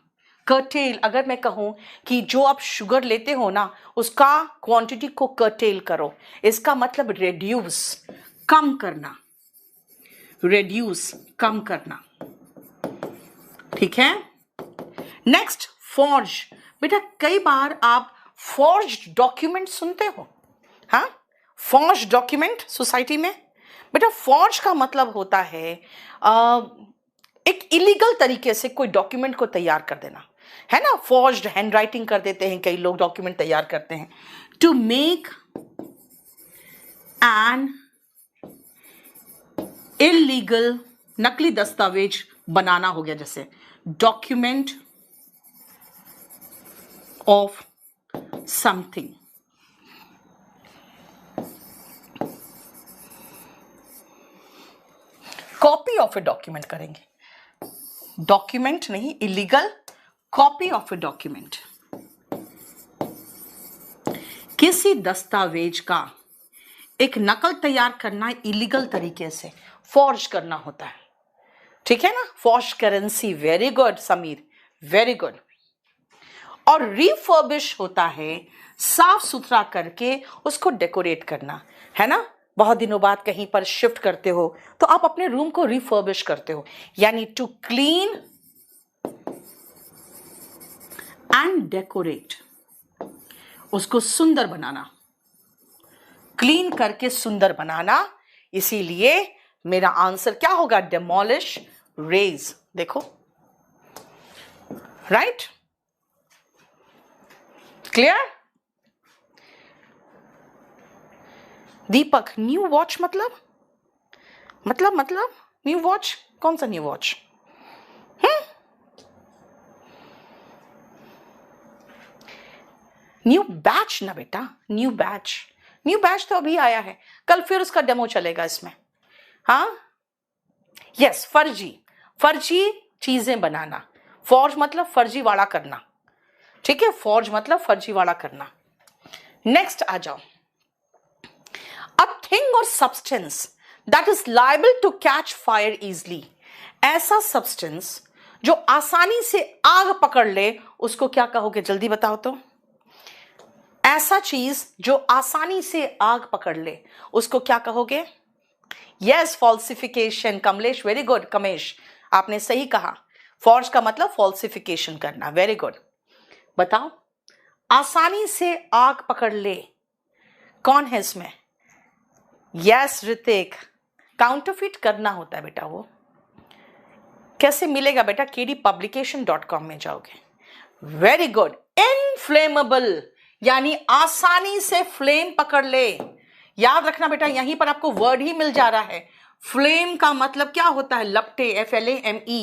Speaker 1: कर्टेल, अगर मैं कहूं कि जो आप शुगर लेते हो ना, उसका क्वांटिटी को कर्टेल करो, इसका मतलब रेड्यूस, कम करना, रेड्यूस, कम करना, ठीक है। Next, forge. बेटा कई बार आप फॉर्ज्ड डॉक्यूमेंट सुनते हो, हाँ, फॉर्ज डॉक्यूमेंट सोसाइटी में। बेटा फॉर्ज का मतलब होता है एक इलीगल तरीके से कोई डॉक्यूमेंट को तैयार कर देना, है ना। फॉर्ज्ड हैंड राइटिंग कर देते हैं कई लोग, डॉक्यूमेंट तैयार करते हैं। टू मेक एन इलीगल, नकली दस्तावेज बनाना हो गया, जैसे document of something. Copy of a document करेंगे, डॉक्यूमेंट नहीं, illegal copy of a document. किसी दस्तावेज का एक नकल तैयार करना इलीगल तरीके से, फॉर्ज करना होता है, ठीक है ना। Forge currency, very good Sameer, very good. और रिफर्बिश होता है साफ सुथरा करके उसको डेकोरेट करना, है ना। बहुत दिनों बाद कहीं पर शिफ्ट करते हो तो आप अपने रूम को रिफर्बिश करते हो, यानी टू क्लीन एंड डेकोरेट, उसको सुंदर बनाना, क्लीन करके सुंदर बनाना। इसीलिए मेरा आंसर क्या होगा? Demolish, raze. देखो right, clear. Deepak, new watch मतलब न्यू वॉच, कौन सा न्यू वॉच? न्यू बैच ना बेटा, न्यू बैच, न्यू बैच तो अभी आया है, कल फिर उसका डेमो चलेगा इसमें। हाँ यस, फर्जी, फर्जी चीजें बनाना, फॉर्ज मतलब फर्जीवाड़ा करना, ठीक है, फॉर्ज मतलब फर्जीवाड़ा करना। नेक्स्ट आ जाओ, अ थिंग और substance that is liable to catch fire easily, ऐसा सब्सटेंस जो आसानी से आग पकड़ ले उसको क्या कहोगे, जल्दी बताओ तो। ऐसा चीज जो आसानी से आग पकड़ ले उसको क्या कहोगे? Yes, falsification. Kamlesh, very good Kamesh, आपने सही कहा। फॉर्ज का मतलब फॉल्सिफिकेशन करना, वेरी गुड। बताओ, आसानी से आग पकड़ ले, कौन है इसमें? यस ऋतिक, काउंटरफिट करना होता है बेटा। वो कैसे मिलेगा बेटा? kdpublication.com में जाओगे। Very good. इनफ्लेमेबल यानी आसानी से फ्लेम पकड़ ले। याद रखना बेटा, यहीं पर आपको वर्ड ही मिल जा रहा है। फ्लेम का मतलब क्या होता है? लपटे, FLAME।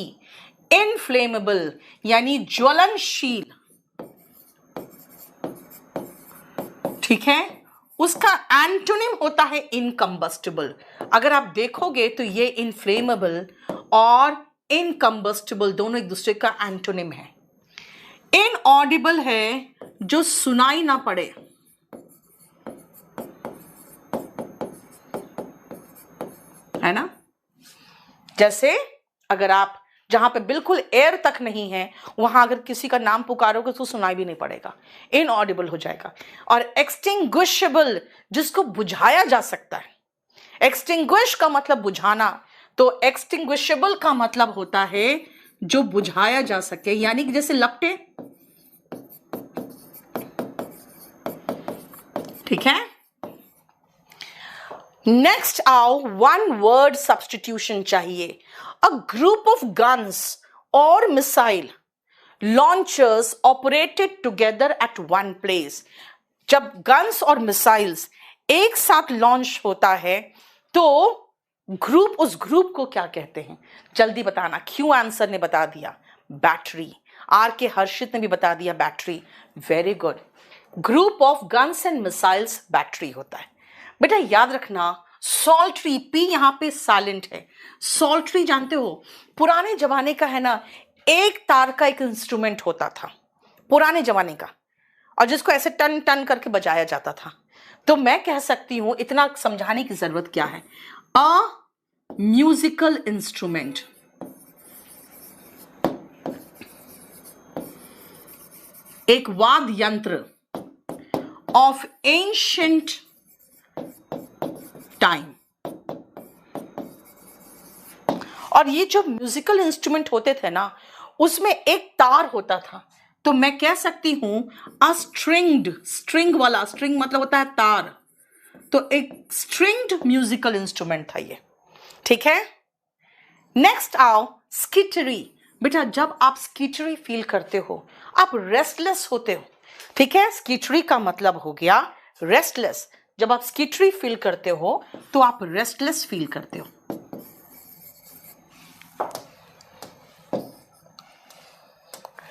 Speaker 1: इनफ्लेमेबल यानी ज्वलनशील, ठीक है। उसका एंटोनिम होता है इनकम्बस्टिबल। अगर आप देखोगे तो ये इनफ्लेमेबल और इनकम्बस्टिबल दोनों एक दूसरे का एंटोनिम है। इनऑडिबल है जो सुनाई ना पड़े, है ना। जैसे अगर आप जहां पे बिल्कुल एयर तक नहीं है वहां अगर किसी का नाम पुकारोगे तो सुनाई भी नहीं पड़ेगा, इनऑडिबल हो जाएगा। और एक्सटिंग्विशेबल जिसको बुझाया जा सकता है। एक्सटिंग्विश का मतलब बुझाना, तो एक्सटिंग्विशेबल का मतलब होता है जो बुझाया जा सके, यानी कि जैसे लपटे, ठीक है। नेक्स्ट आओ, वन वर्ड सब्स्टिट्यूशन चाहिए। अ ग्रुप ऑफ गन्स और missile launchers operated together at one place. जब गन्स और मिसाइल्स एक साथ लॉन्च होता है तो ग्रुप, उस ग्रुप को क्या कहते हैं? जल्दी बताना। क्यू आंसर ने बता दिया, बैटरी। आर के हर्षित ने भी बता दिया, battery. Very good. Group of guns and missiles battery होता है। बेटा याद रखना, सॉल्ट्री, पी यहां पे साइलेंट है। सॉल्ट्री जानते हो, पुराने जमाने का है ना, एक तार का एक इंस्ट्रूमेंट होता था पुराने जमाने का, और जिसको ऐसे टन टन करके बजाया जाता था। तो मैं कह सकती हूं, इतना समझाने की जरूरत क्या है, अ म्यूजिकल इंस्ट्रूमेंट, एक वाद्य यंत्र ऑफ एंशिएंट टाइम। और ये जो म्यूजिकल इंस्ट्रूमेंट होते थे ना, उसमें एक तार होता था, तो मैं कह सकती हूं अ स्ट्रिंग्ड, स्ट्रिंग वाला, स्ट्रिंग मतलब होता है तार, तो एक स्ट्रिंग्ड म्यूजिकल इंस्ट्रूमेंट था ये, ठीक है। नेक्स्ट आओ, स्किटरी। बेटा जब आप स्किटरी फील करते हो, आप रेस्टलेस होते हो, ठीक है। स्किटरी का मतलब हो गया रेस्टलेस। जब आप स्किटरी फील करते हो तो आप रेस्टलेस फील करते हो,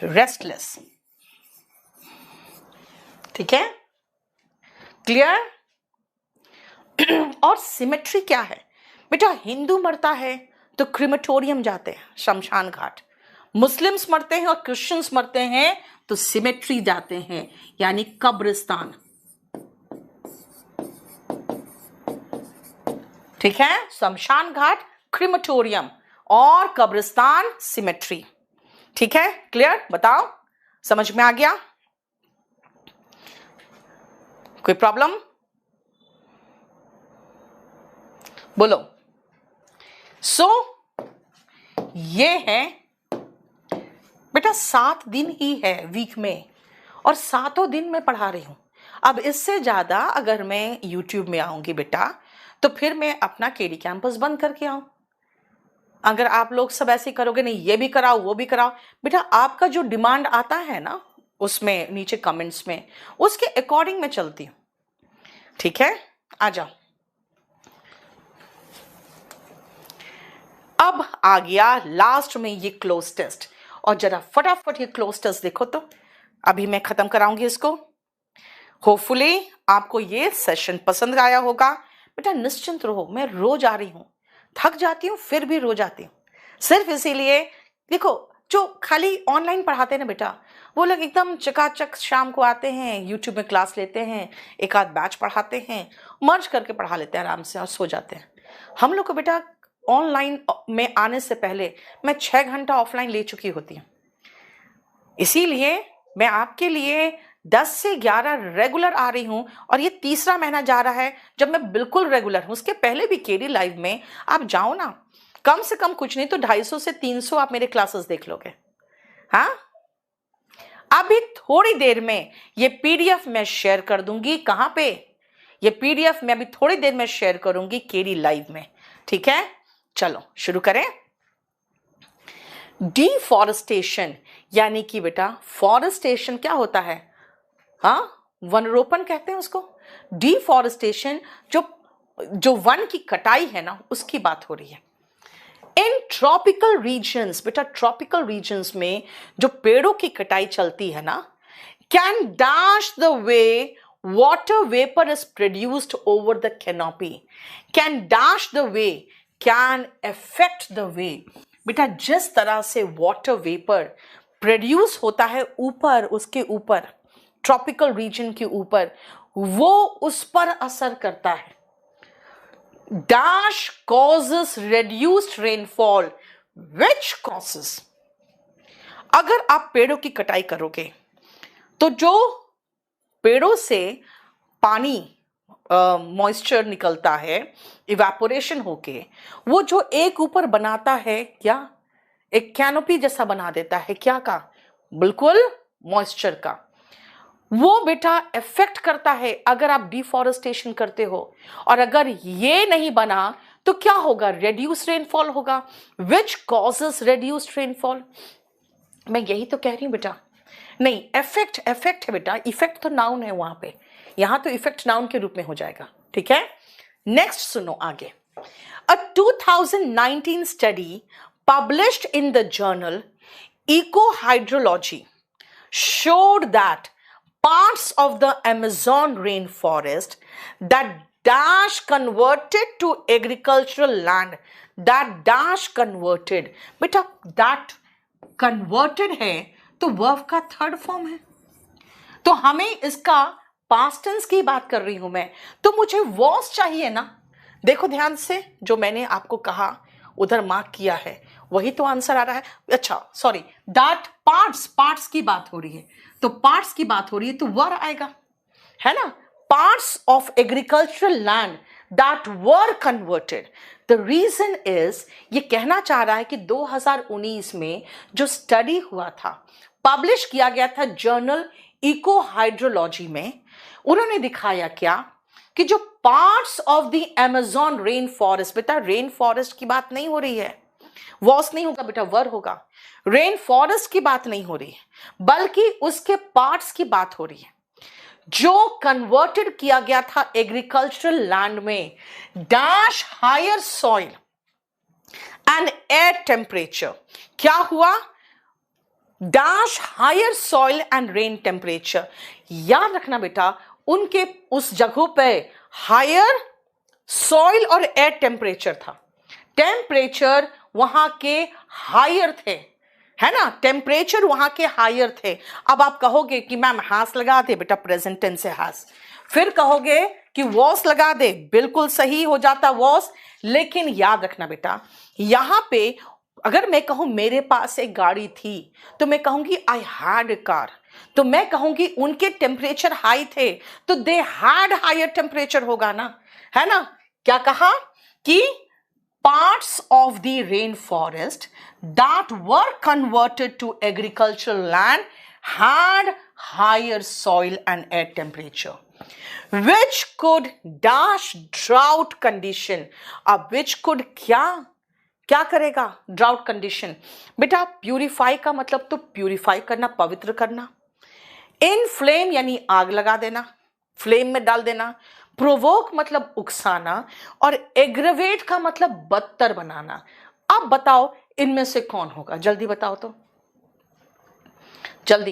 Speaker 1: रेस्टलेस, ठीक है, क्लियर। और सिमेट्री क्या है बेटा? हिंदू मरता है तो क्रिमेटोरियम जाते हैं, शमशान घाट। मुस्लिम्स मरते हैं और क्रिश्चियंस मरते हैं तो सिमेट्री जाते हैं, यानी कब्रिस्तान, ठीक है। शमशान घाट क्रिमेटोरियम और कब्रिस्तान सिमेट्री, ठीक है, क्लियर। बताओ, समझ में आ गया? कोई प्रॉब्लम? बोलो। ये है बेटा 7 दिन ही है वीक में, और 7 दिन में पढ़ा रही हूं। अब इससे ज्यादा अगर मैं YouTube में आऊंगी बेटा तो फिर मैं अपना केडी कैंपस बंद करके आऊं। अगर आप लोग सब ऐसे करोगे, नहीं ये भी कराओ वो भी कराओ, बेटा आपका जो डिमांड आता है ना उसमें नीचे कमेंट्स में, उसके अकॉर्डिंग मैं चलती हूं, ठीक है। आ जाओ। अब आ गया लास्ट में ये क्लोज टेस्ट, और जरा फटाफट ये क्लोज टेस्ट देखो तो अभी मैं खत्म कराऊंगी इसको। होपफुली आपको ये सेशन पसंद आया होगा। बेटा निश्चिंत रहो, मैं रोज आ रही हूं, थक जाती हूं फिर भी रोज आती हूं, सिर्फ इसीलिए, देखो जो खाली ऑनलाइन पढ़ाते हैं ना बेटा, वो लोग एकदम चकाचक शाम को आते हैं, यूट्यूब में क्लास लेते हैं, एक आध बैच पढ़ाते हैं, मर्ज करके पढ़ा लेते हैं आराम से और सो जाते हैं। हम लोग को बेटा ऑनलाइन में आने से पहले मैं 6 घंटा ऑफलाइन ले चुकी होती हूँ। इसीलिए मैं आपके लिए 10 से 11 रेगुलर आ रही हूं, और ये तीसरा महीना जा रहा है जब मैं बिल्कुल रेगुलर हूं। उसके पहले भी केडी लाइव में आप जाओ ना, कम से कम कुछ नहीं तो 250 से 300 आप मेरे क्लासेस देख लोगे। हाँ, अभी थोड़ी देर में ये पीडीएफ मैं शेयर कर दूंगी। कहां पे? ये पीडीएफ मैं अभी थोड़ी देर में शेयर करूंगी केडी लाइव में। ठीक है, चलो शुरू करें। डिफॉरेस्टेशन यानी कि बेटा फॉरेस्टेशन क्या होता है? हाँ, वनरोपण कहते हैं उसको। डिफॉरेस्टेशन जो वन की कटाई है ना, उसकी बात हो रही है। इन ट्रॉपिकल रीजन्स, बेटा ट्रॉपिकल रीजन्स में जो पेड़ों की कटाई चलती है ना, can dash the way water vapor is produced over the canopy, can dash the way, can affect the way। बेटा जिस तरह से वाटर वेपर प्रोड्यूस होता है ऊपर, उसके ऊपर ट्रॉपिकल रीजन के ऊपर, वो उस पर असर करता है। Dash causes reduced rainfall, which causes, अगर आप पेड़ों की कटाई करोगे तो जो पेड़ों से पानी मॉइस्चर निकलता है, इवेपोरेशन होके वो जो एक ऊपर बनाता है, क्या एक कैनोपी जैसा बना देता है, क्या का? बिल्कुल मॉइस्चर का। वो बेटा इफेक्ट करता है अगर आप डिफॉरेस्टेशन करते हो। और अगर ये नहीं बना तो क्या होगा? रेड्यूस रेनफॉल होगा। Which causes reduced rainfall? मैं यही तो कह रही हूं बेटा। नहीं, इफेक्ट है बेटा, इफेक्ट तो नाउन है वहां पे, यहां तो इफेक्ट नाउन के रूप में हो जाएगा। ठीक है, नेक्स्ट सुनो आगे। A 2019 study published in the journal Ecohydrology showed that parts of the Amazon rainforest that dash converted to agricultural land, that dash converted, बेटा that converted है तो वर्ब का थर्ड फॉर्म है, तो हमें इसका पास्ट टेंस की बात कर रही हूं मैं, तो मुझे वॉस चाहिए ना। देखो ध्यान से, जो मैंने आपको कहा उधर मार्क किया है वही तो आंसर आ रहा है। अच्छा सॉरी, दैट पार्ट्स की बात हो रही है, तो पार्ट्स की बात हो रही है तो वर आएगा, है ना। Parts of agricultural land that were converted. The reason is, ये कहना चाह रहा है कि 2019 में जो स्टडी हुआ था, पब्लिश किया गया था जर्नल इको हाइड्रोलॉजी में, उन्होंने दिखाया क्या कि जो parts of the Amazon rain forest, बेटा रेन फॉरेस्ट की बात नहीं हो रही है, वॉस नहीं होगा बेटा, वर होगा। रेन फॉरेस्ट की बात नहीं हो रही है बल्कि उसके पार्ट्स की बात हो रही है जो कन्वर्टेड किया गया था एग्रीकल्चरल लैंड में, dash higher soil and air temperature. क्या हुआ? Dash higher soil and rain temperature. याद रखना बेटा, उनके उस जगहों पे हायर सॉइल और एयर टेम्परेचर था। टेम्परेचर वहां के हायर थे, है ना, टेम्परेचर वहां के हायर थे। अब आप कहोगे कि मैम हास लगा दे, बेटा प्रेजेंट टेंस से हास। फिर कहोगे कि वॉस लगा दे, बिल्कुल सही हो जाता वॉस। लेकिन याद रखना बेटा, यहां पे अगर मैं कहूं मेरे पास एक गाड़ी थी तो मैं कहूंगी आई हैड ए कार, तो मैं कहूंगी उनके टेम्परेचर हाई थे तो दे हैड हायर टेम्परेचर होगा ना, है ना। क्या कहा कि parts of the rainforest that were converted to agricultural land had higher soil and air temperature, which could dash drought condition। अब which could क्या करेगा? Drought condition. बेटा प्यूरिफाई का मतलब तो प्यूरिफाई करना, पवित्र करना। इन फ्लेम यानी आग लगा देना, फ्लेम में डाल देना। प्रोवोक मतलब उकसाना, और एग्रेवेट का मतलब बदतर बनाना। अब बताओ इनमें से कौन होगा? जल्दी बताओ तो, जल्दी।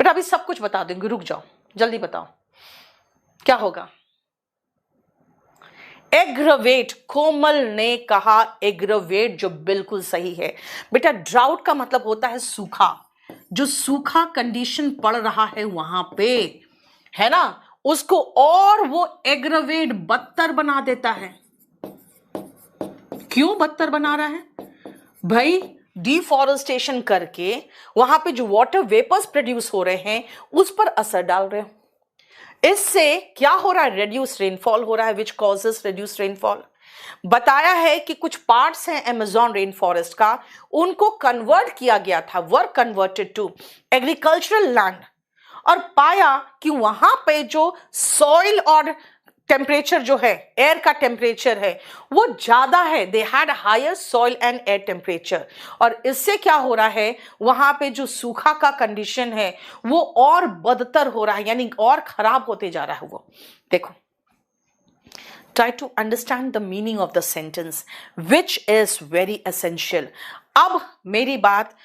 Speaker 1: बेटा अभी सब कुछ बता देंगे, रुक जाओ, जल्दी बताओ क्या होगा। एग्रवेट, कोमल ने कहा एग्रवेट, जो बिल्कुल सही है बेटा। ड्राउट का मतलब होता है सूखा, जो सूखा कंडीशन पड़ रहा है वहां पे, है ना, उसको और वो एग्रवेट, बदतर बना देता है। क्यों बदतर बना रहा है भाई? डिफॉरेस्टेशन करके वहां पे जो वाटर वेपर्स प्रोड्यूस हो रहे हैं उस पर असर डाल रहे हो। इससे क्या हो रहा है? रेड्यूस रेनफॉल हो रहा है, विच कॉजेस रेड्यूस रेनफॉल। बताया है कि कुछ पार्ट्स हैं अमेज़न रेन फॉरेस्ट का, उनको कन्वर्ट किया गया था, वर कन्वर्टेड टू एग्रीकल्चरल लैंड, और पाया कि वहां पे जो सॉइल और टेम्परेचर जो है, एयर का टेम्परेचर है, वो ज्यादा है। They had higher soil and air temperature, और इससे क्या हो रहा है, वहां पे जो सूखा का कंडीशन है वो और बदतर हो रहा है, यानी और खराब होते जा रहा है वो। देखो, try to understand the meaning of the sentence, which is very essential. अब मेरी बात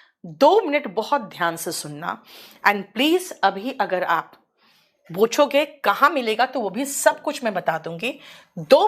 Speaker 1: 2 मिनट बहुत ध्यान से सुनना, एंड प्लीज अभी अगर आप पूछोगे कहां मिलेगा तो वो भी सब कुछ मैं बता दूंगी। 2